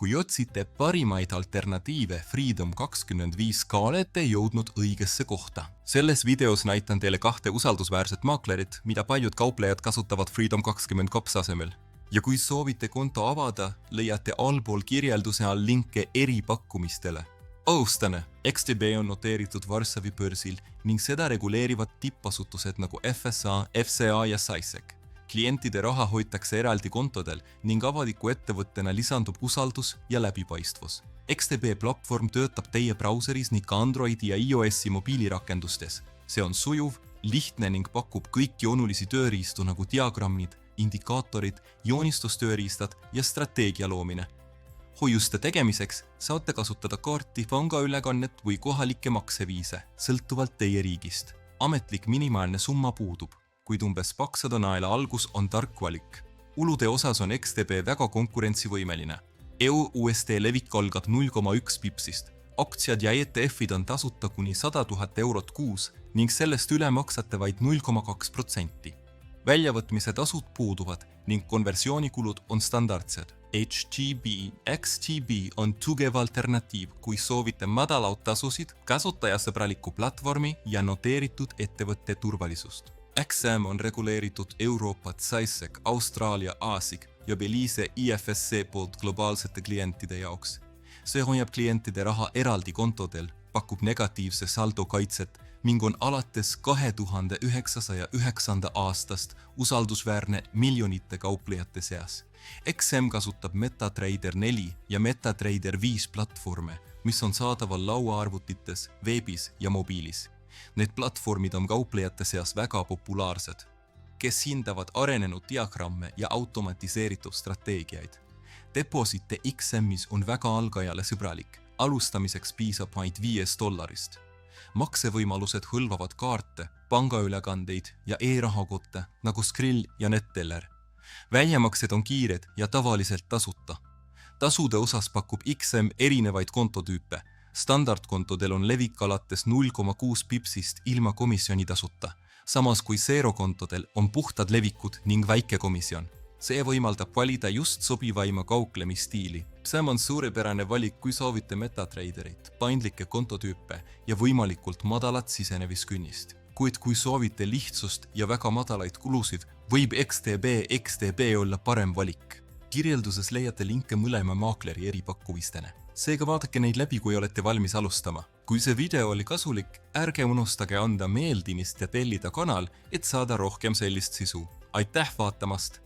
Kui otsite parimaid alternatiive Freedom25 olete jõudnud õigesse kohta. Selles videos näitan teile 2 usaldusväärset maaklerit, mida paljud kauplejad kasutavad Freedom22 asemel. Ja kui soovite konto avada, leiate allpool kirjelduse all linke eripakkumistele. Austane, XTB on noteeritud Varssavi börsil ning seda reguleerivad tippasutused nagu FSA, FCA ja SISEC. Klientide raha hoitakse eraldi kontodel ning avaliku ettevõttena lisandub usaldus ja läbipaistvus. XTB platvorm töötab teie brauseris ning ka Androidi ja iOS-i mobiilirakendustes. See on sujuv, lihtne ning pakub kõiki olulisi tööriistu nagu diagrammid, indikaatorid, joonistustööriistad ja strateegia loomine. Hoiuste tegemiseks saate kasutada kaarti, pangaülekannet või kohalikke makseviise, sõltuvalt teie riigist. Ametlik minimaalne summa puudub, kuid umbes 200 naela algus on tark valik. Ulude osas on XTB väga konkurentsivõimeline. EU-USD levik algab 0,1 pipsist. Aktsiad ja ETF-id on tasuta kuni 100 000 eurot kuus ning sellest üle maksate vaid 0,2%. Väljavõtmise tasud puuduvad ning konversioonikulud on standardsed. XTB on tugev alternatiiv, kui soovite madalaid tasusid, kasutajasõbralikku platvormi ja noteeritud ettevõtte turvalisust. XM on reguleeritud Euroopat SISEC, Austraalia ASIC ja Belize IFSC poolt globaalsete klientide jaoks. See hoiab klientide raha eraldi kontodel, pakub negatiivse saldo kaitset ning on alates 2909. aastast usaldusväärne miljonite kauplejate seas. XM kasutab MetaTrader 4 ja MetaTrader 5 platvorme, mis on saadaval lauaarvutites, veebis ja mobiilis. Need platvormid on kauplejate seas väga populaarsed, kes hindavad arenenud diagramme ja automatiseeritud strateegiaid. Deposite XM-is on väga algajale sõbralik. Alustamiseks piisab vaid $5. Maksevõimalused hõlvavad kaarte, pangaülekandeid ja e-rahakotte nagu Skrill ja Netteller. Väljamaksed on kiired ja tavaliselt tasuta. Tasude osas pakub XM erinevaid kontotüüpe. Standardkontodel on levik alates 0,6 pipsist ilma komisjoni tasuta, samas kui Zero-kontodel on puhtad levikud ning väike komisjon. See võimaldab valida just sobivaima kauplemisstiili. See on suurepärane valik, kui soovite MetaTraderit, paindlikke kontotüüpe ja võimalikult madalat sisenemiskünnist. Kuid kui soovite lihtsust ja väga madalaid kulusid, võib XTB olla parem valik. Kirjelduses leiate linke mõlema maakleri eripakkumistele. Seega vaadake neid läbi, kui olete valmis alustama. Kui see video oli kasulik, ärge unustage anda meeldimist ja tellida kanal, et saada rohkem sellist sisu. Aitäh vaatamast!